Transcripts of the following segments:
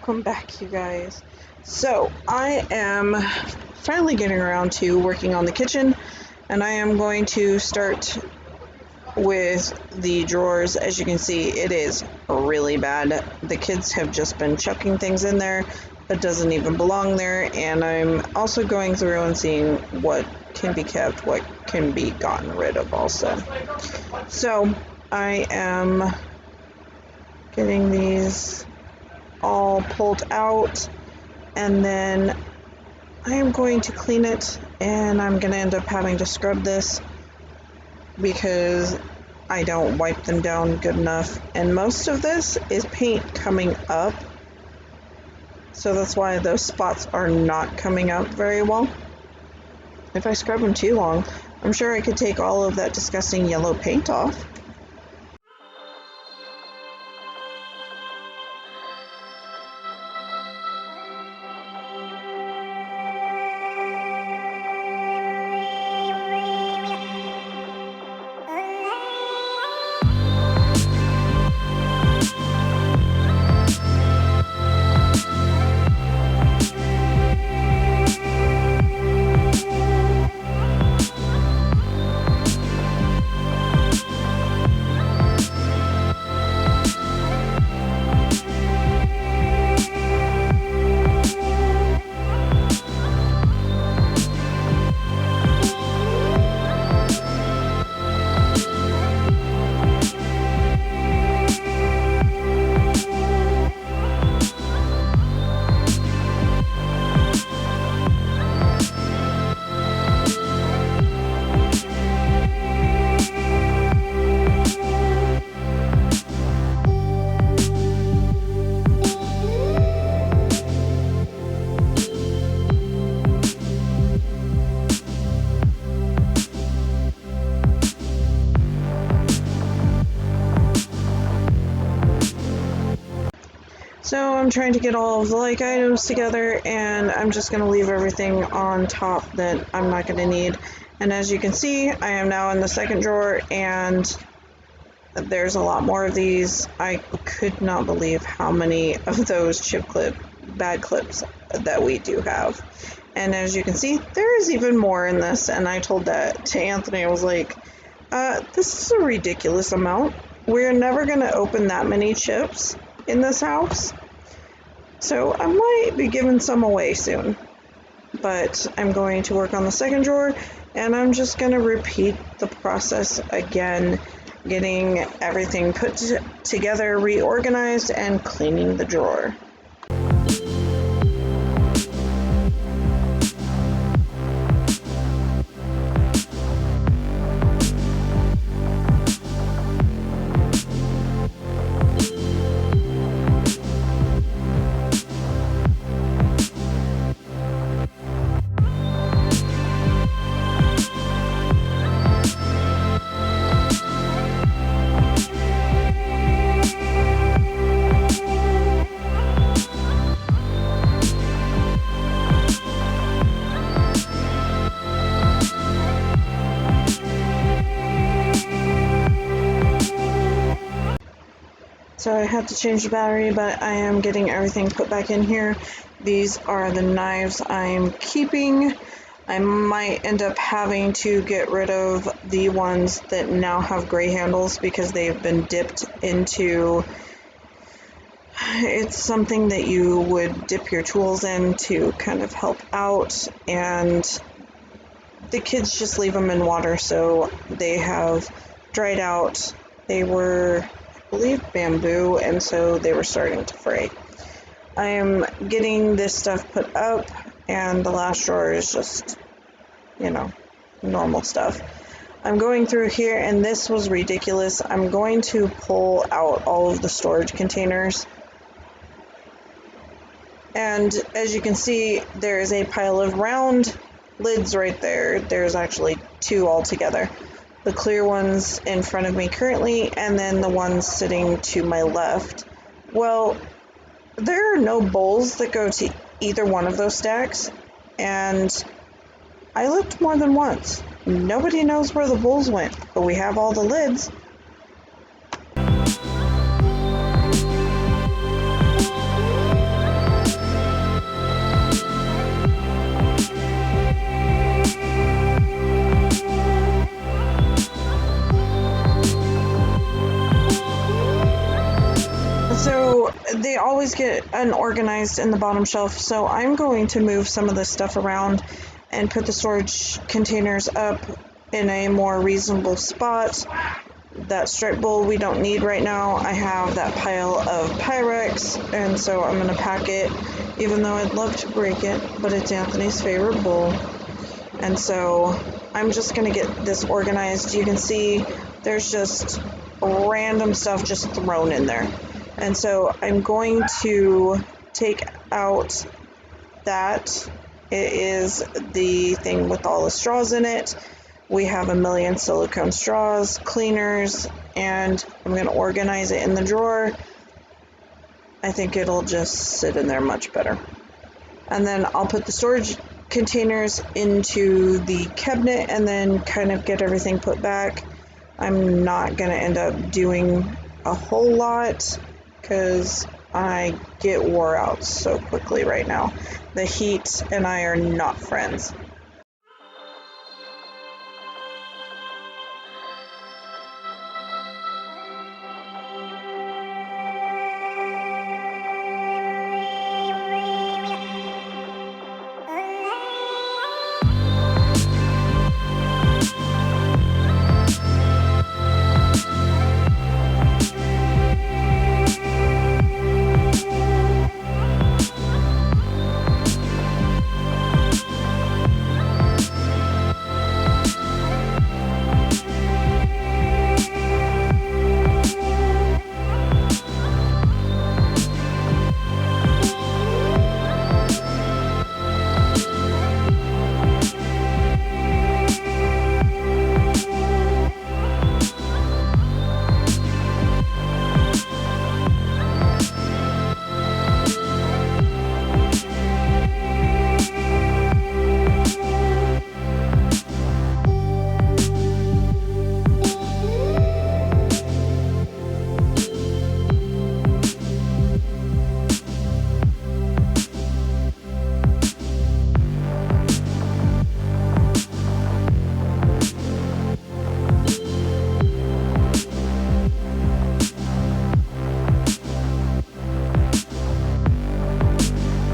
Welcome back, you guys. So, I am finally getting around to working on the kitchen, and I am going to start with the drawers. As you can see, it is really bad. The kids have just been chucking things in there that doesn't even belong there, and I'm also going through and seeing what can be kept, what can be gotten rid of also. So, I am getting these all pulled out, and then I am going to clean it, and I'm going to end up having to scrub this because I don't wipe them down good enough, and most of this is paint coming up, so that's why those spots are not coming up very well. If I scrub them too long, I'm sure I could take all of that disgusting yellow paint off. So I'm trying to get all of the like items together, and I'm just going to leave everything on top that I'm not going to need. And as you can see, I am now in the second drawer, and there's a lot more of these. I could not believe how many of those bad clips that we do have. And as you can see, there is even more in this, and I told that to Anthony. I was like, this is a ridiculous amount. We're never going to open that many chips in this house, so I might be giving some away soon. But I'm going to work on the second drawer, and I'm just going to repeat the process again, getting everything put together, reorganized, and cleaning the drawer. So I had to change the battery, but I am getting everything put back in here. These are the knives I'm keeping. I might end up having to get rid of the ones that now have gray handles because they've been dipped into... It's something that you would dip your tools in to kind of help out, and the kids just leave them in water, so they have dried out. They were, I believe, bamboo, and so they were starting to fray. I am getting this stuff put up, and the last drawer is just, normal stuff. I'm going through here, and this was ridiculous. I'm going to pull out all of the storage containers. And as you can see, there is a pile of round lids right there. There's actually two altogether. The clear ones in front of me currently, and then the ones sitting to my left. Well, there are no bowls that go to either one of those stacks, and I looked more than once. Nobody knows where the bowls went, but we have all the lids. things get unorganized in the bottom shelf, so I'm going to move some of this stuff around and put the storage containers up in a more reasonable spot. That strip bowl we don't need right now. I have that pile of Pyrex, and so I'm going to pack it, even though I'd love to break it, but it's Anthony's favorite bowl. And so I'm just going to get this organized. You can see there's just random stuff just thrown in there. And so I'm going to take out that. It is the thing with all the straws in it. We have a million silicone straws, cleaners, and I'm going to organize it in the drawer. I think it'll just sit in there much better. And then I'll put the storage containers into the cabinet and then kind of get everything put back. I'm not going to end up doing a whole lot because I get wore out so quickly right now. The heat and I are not friends.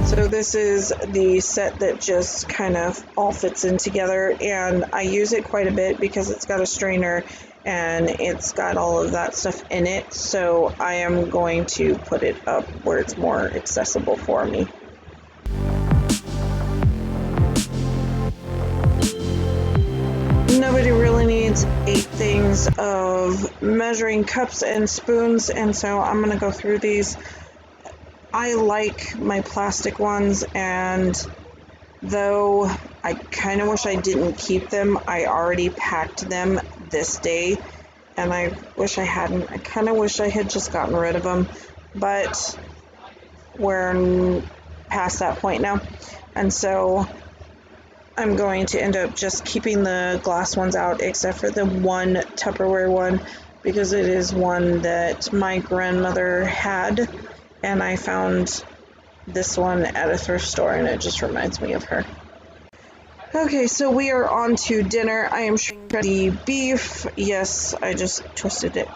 So this is the set that just kind of all fits in together, and I use it quite a bit because it's got a strainer and it's got all of that stuff in it. So I am going to put it up where it's more accessible for me. Nobody really needs 8 things of measuring cups and spoons, and so I'm going to go through these. I like my plastic ones, and though I kind of wish I didn't keep them, I already packed them this day, and I wish I hadn't. I kind of wish I had just gotten rid of them, but we're past that point now, and so I'm going to end up just keeping the glass ones out, except for the one Tupperware one, because it is one that my grandmother had, and I found this one at a thrift store, and it just reminds me of her. Okay, so we are on to dinner. I am shredding the beef. Yes, I just twisted it.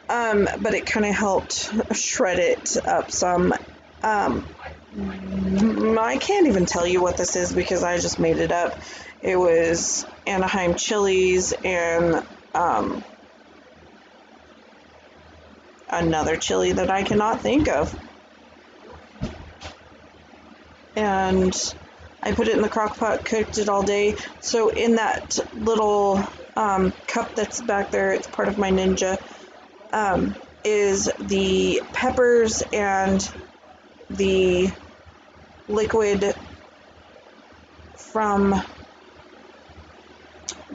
But it kind of helped shred it up some. I can't even tell you what this is because I just made it up. It was Anaheim chilies and another chili that I cannot think of. And I put it in the crock pot, cooked it all day. So in that little cup that's back there, it's part of my Ninja, is the peppers and the liquid from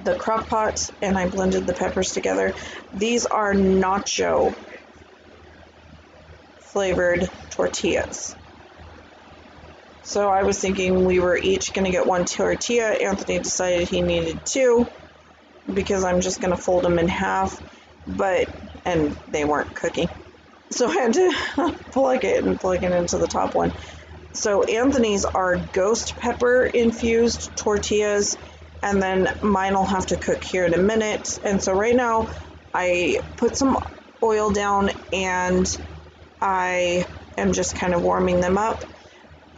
the crock pot, and I blended the peppers together. These are nacho flavored tortillas. So I was thinking we were each going to get one tortilla. Anthony decided he needed 2 because I'm just going to fold them in half, and they weren't cooking. So I had to plug it into the top one. So Anthony's are ghost pepper infused tortillas, and then mine will have to cook here in a minute. And so right now I put some oil down and I am just kind of warming them up.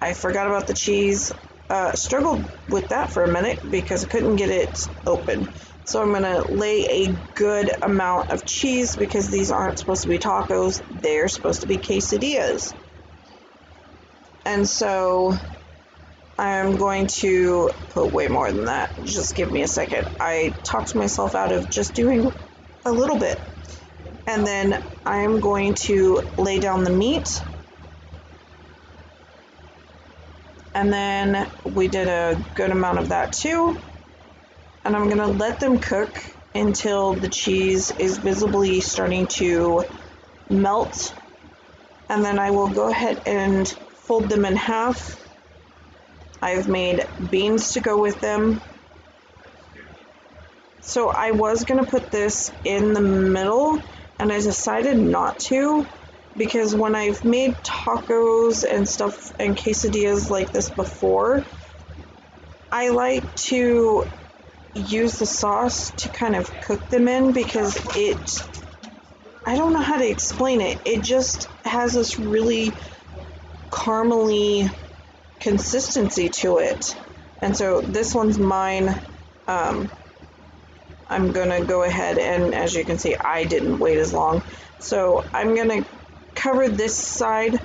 I forgot about the cheese. Struggled with that for a minute because I couldn't get it open. So I'm gonna lay a good amount of cheese because these aren't supposed to be tacos, they're supposed to be quesadillas. And so I'm going to put way more than that. Just give me a second. I talked myself out of just doing a little bit. And then I'm going to lay down the meat. And then we did a good amount of that too. And I'm gonna let them cook until the cheese is visibly starting to melt. And then I will go ahead and fold them in half. I've made beans to go with them. So I was gonna put this in the middle and I decided not to because when I've made tacos and stuff and quesadillas like this before, I like to use the sauce to kind of cook them in because I don't know how to explain it. It just has this really caramely consistency to it. And so this one's mine. I'm gonna go ahead and, as you can see, I didn't wait as long. So I'm gonna cover this side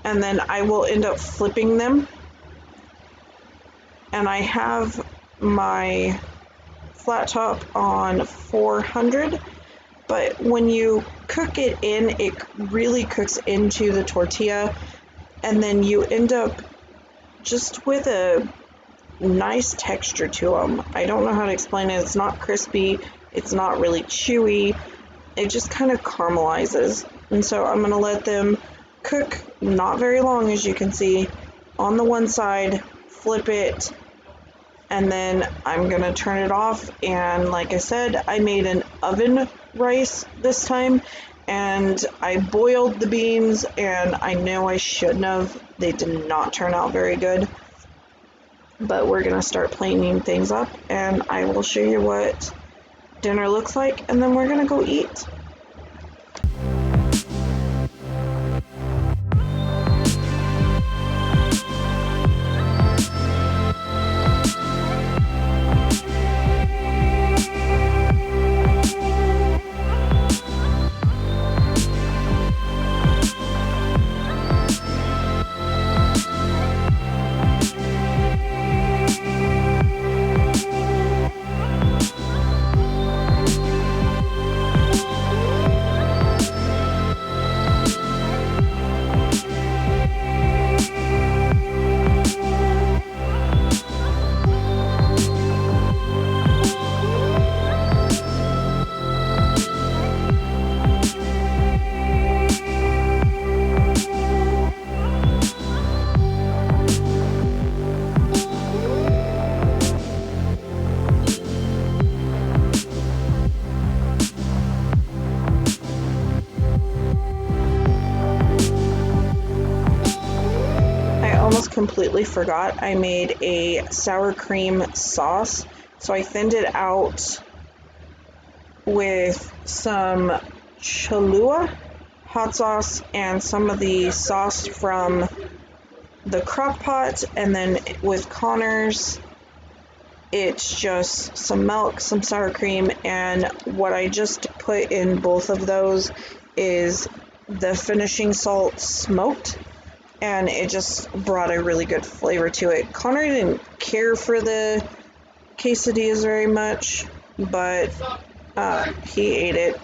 and then I will end up flipping them. And I have my flat top on 400, but when you cook it in, it really cooks into the tortilla, and then you end up just with a nice texture to them. I don't know how to explain it. It's not crispy, it's not really chewy, it just kind of caramelizes. And so I'm going to let them cook not very long, as you can see, on the one side, flip it, and then I'm going to turn it off. And like I said, I made an oven rice this time, and I boiled the beans, and I know I shouldn't have. They did not turn out very good. But we're gonna start planing things up and I will show you what dinner looks like and then we're gonna go eat. Almost completely forgot I made a sour cream sauce, so I thinned it out with some Cholula hot sauce and some of the sauce from the crock pot, and then with Connor's it's just some milk, some sour cream, and what I just put in both of those is the finishing salt smoked, and it just brought a really good flavor to it. Connor didn't care for the quesadillas very much, but he ate it.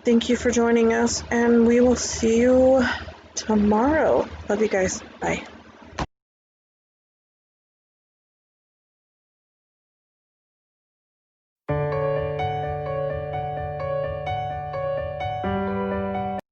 Thank you for joining us, and we will see you tomorrow. Love you guys. Bye.